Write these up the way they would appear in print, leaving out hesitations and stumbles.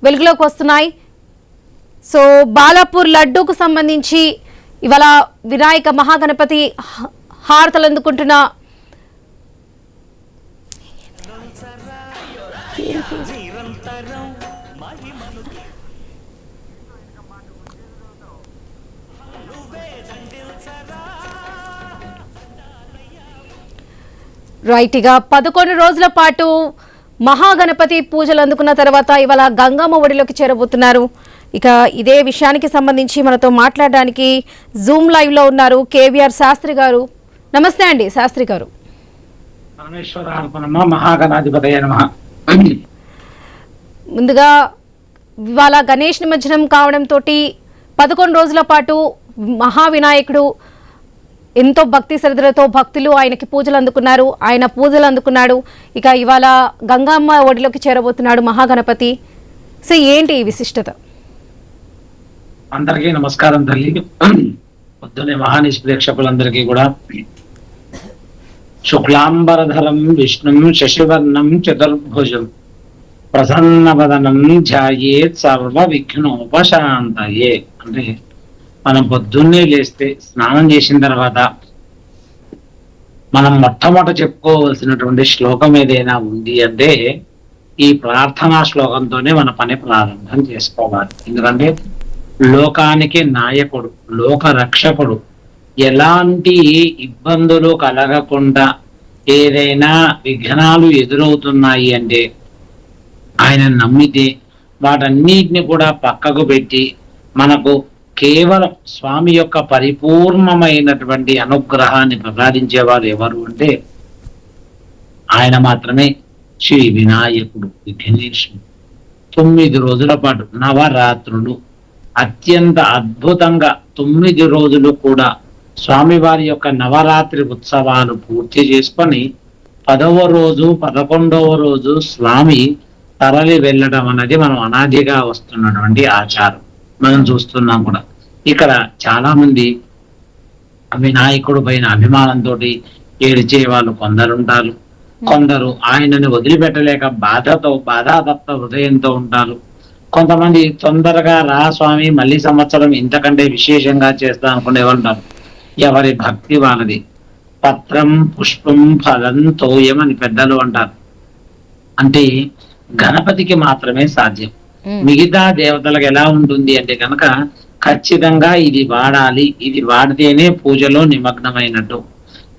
వెలుగులోకి వస్తున్నాయి. సో బాలాపూర్ లడ్డూకు సంబంధించి ఇవాళ వినాయక మహాగణపతి హారతలు అందుకుంటున్న రైట్గా 11 రోజుల పాటు మహాగణపతి పూజలు అందుకున్న తర్వాత ఇవాళ గంగమ్మ ఒడిలోకి చేరబోతున్నారు. ఇక ఇదే విషయానికి సంబంధించి మనతో మాట్లాడడానికి జూమ్ లైవ్ లో ఉన్నారు కేవీఆర్ శాస్త్రి గారు. నమస్తే అండి శాస్త్రి గారు. ముందుగా ఇవాళ గణేష్ నిమజ్జనం కావడంతో 11 రోజుల పాటు మహావినాయకుడు ఎంతో భక్తి శ్రద్ధలతో భక్తులు ఆయనకి పూజలు అందుకున్నారు, ఆయన పూజలు అందుకున్నాడు. ఇక ఇవాళ గంగమ్మ ఒడిలోకి చేరబోతున్నాడు మహాగణపతి. సో ఏంటి ఈ విశిష్టత? అందరికీ నమస్కారం తల్లి. పొద్దునే మహానిష్ ప్రేక్షకులందరికీ కూడా శుక్లాంబరధరం విష్ణుం శశివర్ణం చతుర్భుజం ప్రసన్నవదనం ధ్యాయేత్ సర్వ విఘ్నోపశాంతయే. అంటే మనం పొద్దున్నే లేస్తే స్నానం చేసిన తర్వాత మనం మొట్టమొదట చెప్పుకోవలసినటువంటి శ్లోకం ఏదైనా ఉంది అంటే ఈ ప్రార్థనా శ్లోకంతోనే మన పని ప్రారంభం చేసుకోవాలి. ఎందుకంటే లోకానికి నాయకుడు, లోక రక్షకుడు, ఎలాంటి ఇబ్బందులు కలగకుండా ఏదైనా విఘ్నాలు ఎదురవుతున్నాయి అంటే ఆయన నమ్మితే వాటన్నిటిని కూడా పక్కకు పెట్టి మనకు కేవలం స్వామి యొక్క పరిపూర్ణమైనటువంటి అనుగ్రహాన్ని ప్రసాదించేవారు ఎవరు అంటే ఆయన మాత్రమే. శ్రీ వినాయకుడు విఘ్నేశ్వరుడు 9 రోజుల పాటు నవరాత్రులు అత్యంత అద్భుతంగా 9 రోజులు కూడా స్వామివారి యొక్క నవరాత్రి ఉత్సవాలు పూర్తి చేసుకొని 10వ రోజు 11వ రోజు స్వామి తరలి వెళ్ళడం అనేది మనం అనాదిగా వస్తున్నటువంటి ఆచారం మనం చూస్తున్నాం కూడా. ఇక్కడ చాలా మంది వినాయకుడు పైన అభిమానంతో ఏడిచే వాళ్ళు కొందరుంటారు, కొందరు ఆయనని వదిలిపెట్టలేక బాధాతప్త హృదయంతో ఉంటారు. కొంతమంది తొందరగా రా స్వామి మళ్ళీ సంవత్సరం ఇంతకంటే విశేషంగా చేస్తా అనుకునే వాళ్ళు ఉంటారు. ఎవరి భక్తి వాళ్ళది. పత్రం పుష్పం ఫలం తోయం అని పెద్దలు అంటారు. అంటే గణపతికి మాత్రమే సాధ్యం. మిగతా దేవతలకు ఎలా ఉంటుంది అంటే కనుక ఖచ్చితంగా ఇది వాడాలి, ఇది వాడితేనే పూజలో నిమగ్నమైనట్టు.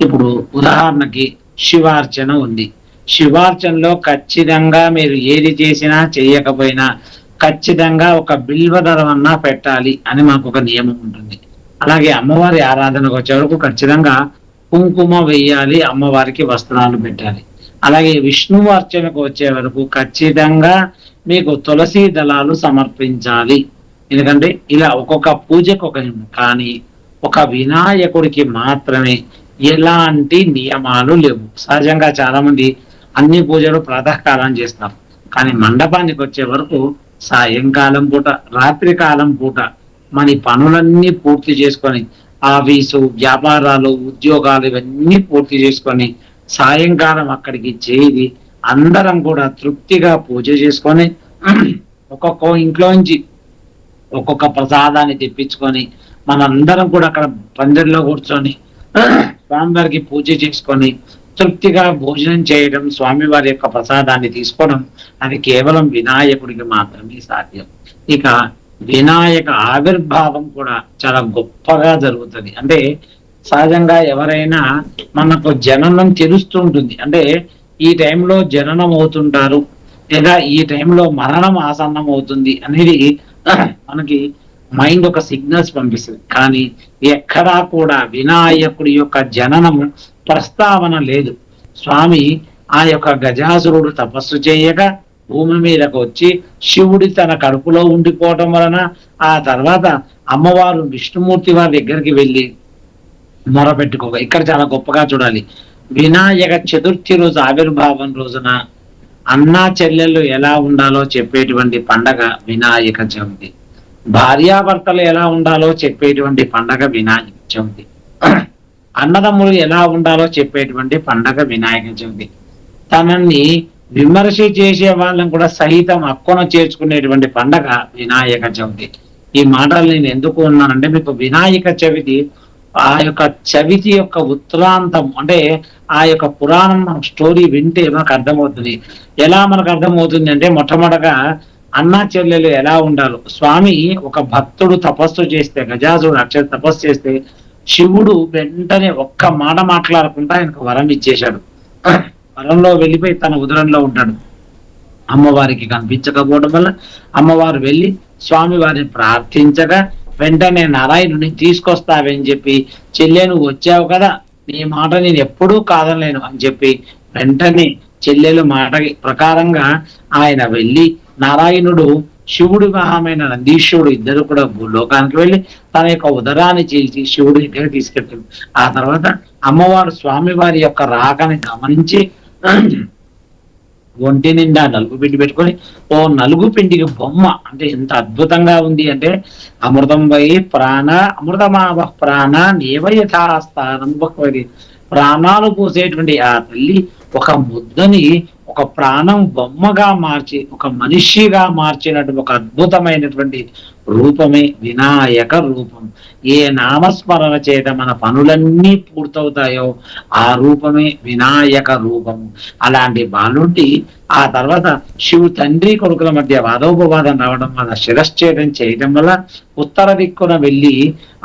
ఇప్పుడు ఉదాహరణకి శివార్చన ఉంది. శివార్చనలో ఖచ్చితంగా మీరు ఏది చేసినా చేయకపోయినా ఖచ్చితంగా ఒక బిల్వదళం అన్నా పెట్టాలి అని మాకు ఒక నియమం ఉంటుంది. అలాగే అమ్మవారి ఆరాధనకు వచ్చే వరకు ఖచ్చితంగా కుంకుమ వేయాలి, అమ్మవారికి వస్త్రాలు పెట్టాలి. అలాగే విష్ణువు అర్చనకు వచ్చే వరకు ఖచ్చితంగా మీకు తులసి దళాలు సమర్పించాలి. ఎందుకంటే ఇలా ఒక్కొక్క పూజకు ఒక కానీ ఒక వినాయకుడికి మాత్రమే ఎలాంటి నియమాలు లేవు. సహజంగా చాలా మంది అన్ని పూజలు ప్రాతకాలం చేస్తారు, కానీ మండపానికి వచ్చే వరకు సాయంకాలం పూట రాత్రి కాలం పూట మన పనులన్నీ పూర్తి చేసుకొని ఆఫీసు వ్యాపారాలు ఉద్యోగాలు ఇవన్నీ పూర్తి చేసుకొని సాయంకాలం అక్కడికి చేరి అందరం కూడా తృప్తిగా పూజ చేసుకొని ఒక్కొక్క ఇంట్లో నుంచి ఒక్కొక్క ప్రసాదాన్ని తెప్పించుకొని మనందరం కూడా అక్కడ పందిరిలో కూర్చొని స్వామివారికి పూజ చేసుకొని తృప్తిగా భోజనం చేయడం, స్వామివారి యొక్క ప్రసాదాన్ని తీసుకోవడం అది కేవలం వినాయకుడికి మాత్రమే సాధ్యం. ఇక వినాయక ఆవిర్భావం కూడా చాలా గొప్పగా జరుగుతుంది. అంటే సహజంగా ఎవరైనా మనకు జననం తెలుస్తుంటుంది. అంటే ఈ టైంలో జననం అవుతుంటారు లేదా ఈ టైంలో మరణం ఆసన్నం అవుతుంది అనేది మనకి మైండ్ ఒక సిగ్నల్స్ పంపిస్తుంది. కానీ ఎక్కడా కూడా వినాయకుడి యొక్క జననము ప్రస్తావన లేదు. స్వామి ఆ యొక్క గజాసురుడు తపస్సు చేయగా భూమి మీదకు వచ్చి శివుడి తన కడుపులో ఉండిపోవటం వలన ఆ తర్వాత అమ్మవారు విష్ణుమూర్తి వారి దగ్గరికి వెళ్ళి మొరపెట్టుకోక ఇక్కడ చాలా గొప్పగా చూడాలి. వినాయక చతుర్థి రోజు ఆవిర్భావం రోజున అన్నా చెల్లెళ్ళు ఎలా ఉండాలో చెప్పేటువంటి పండగ వినాయక చవితి. భార్యాభర్తలు ఎలా ఉండాలో చెప్పేటువంటి పండగ వినాయక చవితి. అన్నదమ్ములు ఎలా ఉండాలో చెప్పేటువంటి పండగ వినాయక చవితి. తనని విమర్శ చేసే వాళ్ళని కూడా సహితం హక్కున చేర్చుకునేటువంటి పండగ వినాయక చవితి. ఈ మాటలు నేను ఎందుకు ఉన్నానంటే, మీకు వినాయక చవితి ఆ యొక్క చవితి యొక్క ఉత్తరాంతం అంటే ఆ యొక్క పురాణం మనకు స్టోరీ వింటే మనకు అర్థమవుతుంది. ఎలా మనకు అర్థమవుతుంది అంటే, మొట్టమొదటగా అన్నా చెల్లెలు ఎలా ఉండాలో. స్వామి ఒక భక్తుడు తపస్సు చేస్తే, గజాసుడు అక్షర తపస్సు చేస్తే శివుడు వెంటనే ఒక్క మాట మాట్లాడకుండా ఆయనకు వరం ఇచ్చేశాడు. వరంలో వెళ్ళిపోయి తన ఉదరంలో ఉంటాడు. అమ్మవారికి కనిపించకపోవడం వల్ల అమ్మవారు వెళ్ళి స్వామి వారిని ప్రార్థించగా వెంటనే నారాయణుని తీసుకొస్తావని చెప్పి, చెల్లె నువ్వు వచ్చావు కదా, నీ మాట నేను ఎప్పుడూ కాదనలేను అని చెప్పి వెంటనే చెల్లెలు మాట ప్రకారంగా ఆయన వెళ్ళి నారాయణుడు శివుడి వాహనమైన నందీశ్వరుడు ఇద్దరు కూడా భూలోకానికి వెళ్ళి తన యొక్క ఉదరాన్ని చీల్చి శివుడి దగ్గర తీసుకెళ్తాడు. ఆ తర్వాత అమ్మవారు స్వామి వారి యొక్క రాకని గమనించి ఒంటి నిండా నలుగు పిండి పెట్టుకొని ఓ నలుగు పిండికి బొమ్మ అంటే ఎంత అద్భుతంగా ఉంది అంటే, అమృతం వై ప్రాణ అమృతమావ ప్రాణ నేవయథాస్థానం బహ్వది. ప్రాణాలు పోసేటువంటి ఆ తల్లి ఒక ముద్దని ఒక ప్రాణం బొమ్మగా మార్చి ఒక మనిషిగా మార్చినటువంటి ఒక అద్భుతమైనటువంటి రూపమే వినాయక రూపం. ఏ నామస్మరణ చేత మన పనులన్నీ పూర్తవుతాయో ఆ రూపమే వినాయక రూపము. అలాంటి బాలుంటి ఆ తర్వాత శివు తండ్రి కొడుకుల మధ్య వాదోపవాదం రావడం వల్ల శిరశ్ఛేదం చేయడం వల్ల ఉత్తర దిక్కున వెళ్ళి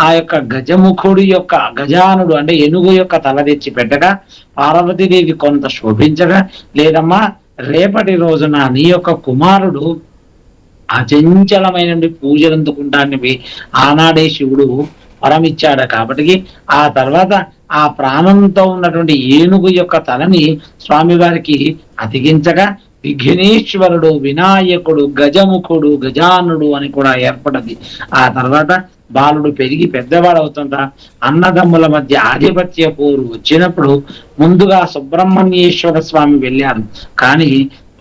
ఆ యొక్క గజముఖుడి యొక్క గజానుడు అంటే ఏనుగు యొక్క తల తెచ్చి పెట్టగా పార్వతీదేవి కొంత శోభించగా, లేదమ్మా రేపటి రోజున నీ యొక్క కుమారుడు అచంచలమైన పూజలు అందుకుంటానికి ఆనాడే శివుడు వరమిచ్చాడు. కాబట్టి ఆ తర్వాత ఆ ప్రాణంతో ఉన్నటువంటి ఏనుగు యొక్క తలని స్వామివారికి అతికించగా విఘ్నేశ్వరుడు, వినాయకుడు, గజముఖుడు, గజానుడు అని కూడా ఏర్పడింది. ఆ తర్వాత బాలుడు పెరిగి పెద్దవాడవుతుంటా అన్నదమ్ముల మధ్య ఆధిపత్య పోరు వచ్చినప్పుడు ముందుగా సుబ్రహ్మణ్యేశ్వర స్వామి వెళ్ళారు. కానీ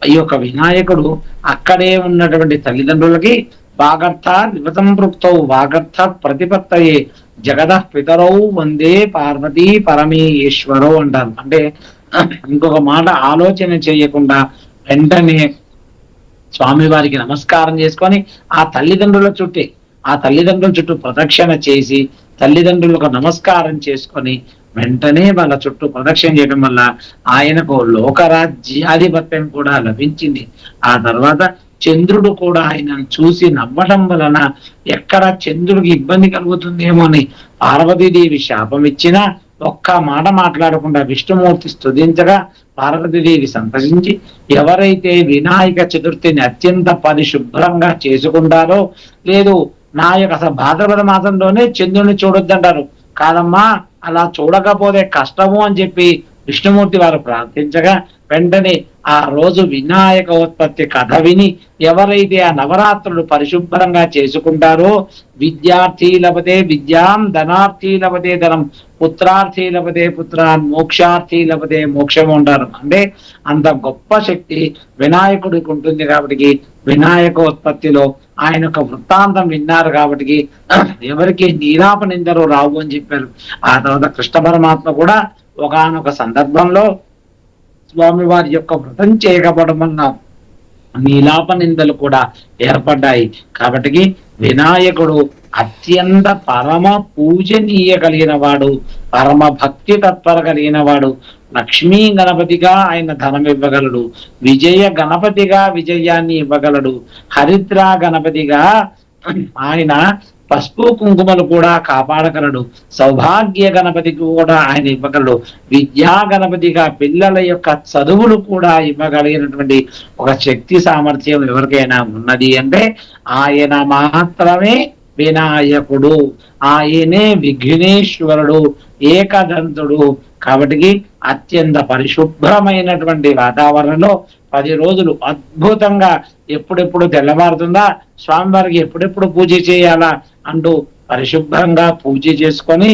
ఈ యొక్క వినాయకుడు అక్కడే ఉన్నటువంటి తల్లిదండ్రులకి వాగర్థ వివతంపృక్తౌ వాగర్థ ప్రతిపత్తయే జగద పితరౌ వందే పార్వతీ పరమేశ్వరో అంటారు. అంటే ఇంకొక మాట ఆలోచన చేయకుండా వెంటనే స్వామివారికి నమస్కారం చేసుకొని ఆ తల్లిదండ్రుల చుట్టూ ప్రదక్షిణ చేసి తల్లిదండ్రులకు నమస్కారం చేసుకొని వెంటనే వాళ్ళ చుట్టూ ప్రదక్షిణ చేయడం వల్ల ఆయనకు లోకరాజ్యాధిపత్యం కూడా లభించింది. ఆ తర్వాత చంద్రుడు కూడా ఆయనను చూసి నవ్వడం వలన ఎక్కడ చంద్రుడికి ఇబ్బంది కలుగుతుందేమో అని పార్వతీదేవి శాపం ఇచ్చినా ఒక్క మాట మాట్లాడకుండా విష్ణుమూర్తి స్తుతించగా పార్వతీదేవి సంతసించి ఎవరైతే వినాయక చతుర్థిని అత్యంత పరిశుభ్రంగా చేసుకుంటారో, లేదు నా యొక్క అసలు భాద్రపద మాసంలోనే చంద్రుని చూడొద్దంటారు, కాదమ్మా అలా చూడకపోతే కష్టము అని చెప్పి విష్ణుమూర్తి వారు ప్రార్థించగా వెంటనే ఆ రోజు వినాయక ఉత్పత్తి కథ విని ఎవరైతే ఆ నవరాత్రులు పరిశుభ్రంగా చేసుకుంటారో విద్యార్థి లభతే విద్యాం, ధనార్థి లభతే ధనం, పుత్రార్థి లభతే పుత్రాన్, మోక్షార్థి లభతే మోక్షం ఉంటారు. అంటే అంత గొప్ప శక్తి వినాయకుడికి ఉంటుంది. కాబట్టి వినాయకోత్పత్తిలో ఆయన యొక్క వృత్తాంతం విన్నారు కాబట్టి ఎవరికి నీరాప నిందరు రావు అని చెప్పారు. ఆ తర్వాత కృష్ణ పరమాత్మ కూడా ఒకానొక సందర్భంలో స్వామివారి యొక్క వ్రతం చేయకపోవడం వల్ల నీలాప నిందలు కూడా ఏర్పడ్డాయి. కాబట్టి వినాయకుడు అత్యంత పరమ పూజనీయ కలిగిన వాడు, పరమ భక్తి తత్పర కలిగిన వాడు. లక్ష్మీ గణపతిగా ఆయన ధనం ఇవ్వగలడు, విజయ గణపతిగా విజయాన్ని ఇవ్వగలడు, హరిద్ర గణపతిగా ఆయన పసుపు కుంకుమలు కూడా కాపాడగలడు, సౌభాగ్య గణపతికి కూడా ఆయన ఇవ్వగలడు, విద్యా గణపతిగా పిల్లల యొక్క చదువులు కూడా ఇవ్వగలిగినటువంటి ఒక శక్తి సామర్థ్యం ఎవరికైనా ఉన్నది అంటే ఆయన మాత్రమే వినాయకుడు, ఆయనే విఘ్నేశ్వరుడు, ఏకదంతుడు. కాబట్టి అత్యంత పరిశుభ్రమైనటువంటి వాతావరణంలో 10 రోజులు అద్భుతంగా ఎప్పుడెప్పుడు తెల్లవారుతుందా, స్వామివారికి ఎప్పుడెప్పుడు పూజ చేయాలా అంటూ పరిశుభ్రంగా పూజ చేసుకొని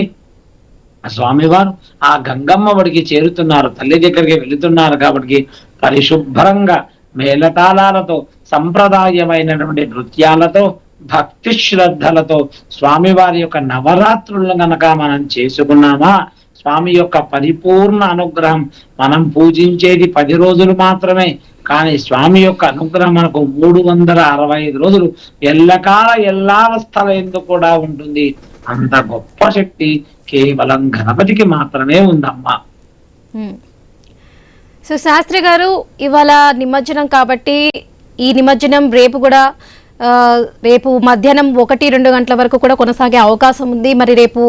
స్వామివారు ఆ గంగమ్మ ఒడికి చేరుతున్నారు, తల్లి దగ్గరికి వెళుతున్నారు. కాబట్టి పరిశుభ్రంగా మేళతాళాలతో సంప్రదాయమైనటువంటి నృత్యాలతో భక్తి శ్రద్ధలతో స్వామివారి యొక్క నవరాత్రులను గనక మనం చేసుకున్నామా స్వామి యొక్క పరిపూర్ణ అనుగ్రహం. మనం పూజించేది 10 రోజులు మాత్రమే, కానీ స్వామి యొక్క అనుగ్రహం మనకు 365 రోజులు ఎల్లకాల ఎల్లావస్థల ఎందుకు కూడా ఉంటుంది. అంత గొప్ప శక్తి కేవలం గణపతికి మాత్రమే ఉందమ్మా. సో శాస్త్రి గారు, ఇవాళ నిమజ్జనం కాబట్టి ఈ నిమజ్జనం రేపు కూడా రేపు మధ్యాహ్నం 1-2 గంటల వరకు కూడా కొనసాగే అవకాశం ఉంది. మరి రేపు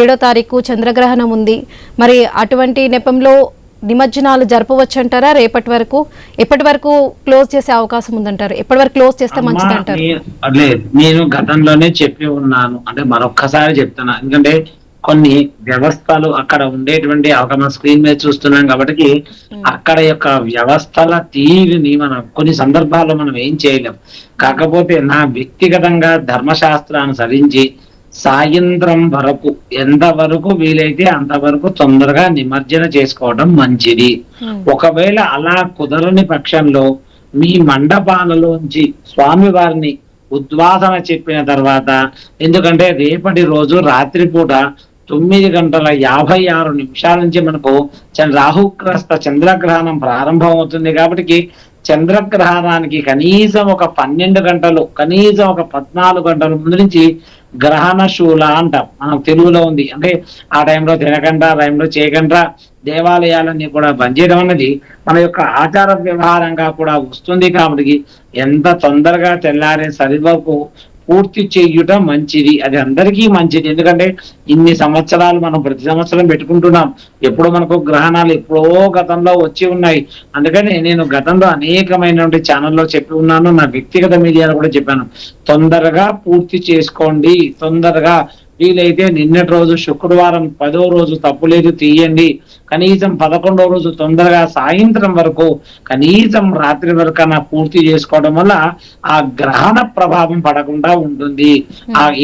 7వ తారీఖు చంద్రగ్రహణం ఉంది. మరి అటువంటి నెపంలో నిమజ్జనాలు జరపవచ్చు అంటారా? రేపటి వరకు ఎప్పటి వరకు క్లోజ్ చేసే అవకాశం ఉందంటారు? ఎప్పటి వరకు క్లోజ్ చేస్తే మంచిది అంటారు? లేదు, నేను గతంలోనే చెప్పి ఉన్నాను, అంటే మరొక్కసారి చెప్తున్నా. ఎందుకంటే కొన్ని వ్యవస్థలు అక్కడ ఉండేటువంటి మన స్క్రీన్ మీద చూస్తున్నాం కాబట్టి అక్కడ యొక్క వ్యవస్థల తీరుని మనం కొన్ని సందర్భాల్లో మనం ఏం చేయలేం. కాకపోతే నా వ్యక్తిగతంగా ధర్మశాస్త్రాన్ని సరించి సాయంత్రం వరకు ఎంతవరకు వీలైతే అంతవరకు తొందరగా నిమజ్జన చేసుకోవడం మంచిది. ఒకవేళ అలా కుదరని పక్షంలో మీ మండపాలలోంచి స్వామివారిని ఉద్వాసన చెప్పిన తర్వాత, ఎందుకంటే రేపటి రోజు రాత్రిపూట 9:56 నుంచి మనకు రాహుగ్రస్త చంద్రగ్రహణం ప్రారంభం అవుతుంది. కాబట్టి చంద్రగ్రహణానికి కనీసం ఒక 12 గంటలు, కనీసం ఒక 14 గంటల ముందు నుంచి గ్రహణ శూల అంటాం, మనకు తెలుగులో ఉంది. అంటే ఆ టైంలో తినకుండా, ఆ టైంలో చేయకుండా దేవాలయాలన్నీ కూడా బంద్ చేయడం అన్నది మన యొక్క ఆచార వ్యవహారంగా కూడా వస్తుంది. కాబట్టి ఎంత తొందరగా తెల్లారే సరివరకు పూర్తి చేయుట మంచిది. అది అందరికీ మంచిది. ఎందుకంటే ఇన్ని సంవత్సరాలు మనం ప్రతి సంవత్సరం పెట్టుకుంటున్నాం. ఎప్పుడు మనకు గ్రహణాలు ఎప్పుడో గతంలో వచ్చి ఉన్నాయి. అందుకని నేను గతంలో అనేకమైనటువంటి ఛానల్లో చెప్పి ఉన్నాను, నా వ్యక్తిగత మీడియాలో కూడా చెప్పాను, తొందరగా పూర్తి చేసుకోండి. తొందరగా వీలైతే నిన్నటి రోజు శుక్రవారం 10వ రోజు తప్పులేదు తీయండి. కనీసం 11వ రోజు తొందరగా సాయంత్రం వరకు, కనీసం రాత్రి వరకన్నా పూర్తి చేసుకోవడం వల్ల ఆ గ్రహణ ప్రభావం పడకుండా ఉంటుంది.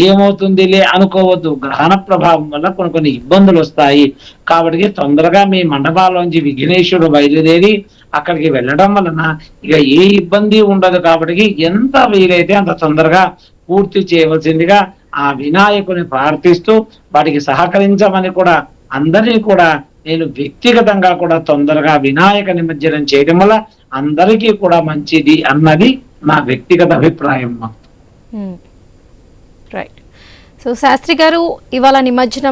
ఏమవుతుందిలే అనుకోవద్దు, గ్రహణ ప్రభావం వల్ల కొన్ని ఇబ్బందులు వస్తాయి. కాబట్టి తొందరగా మీ మండపాల్లోంచి విఘ్నేశ్వరుడు బయలుదేరి అక్కడికి వెళ్ళడం వలన ఇక ఏ ఇబ్బంది ఉండదు. కాబట్టి ఎంత వీలైతే అంత తొందరగా పూర్తి చేయవలసిందిగా ఆ వినాయకుని ప్రార్థిస్తూ వాటికి సహకరించమని కూడా అందరినీ కూడా నేను వ్యక్తిగతంగా కూడా తొందరగా వినాయక నిమజ్జనం చేయడం వల్ల అందరికీ కూడా మంచిది అన్నది నా వ్యక్తిగత అభిప్రాయం. రైట్. సో శాస్త్రి గారు, ఇవాళ నిమజ్జనం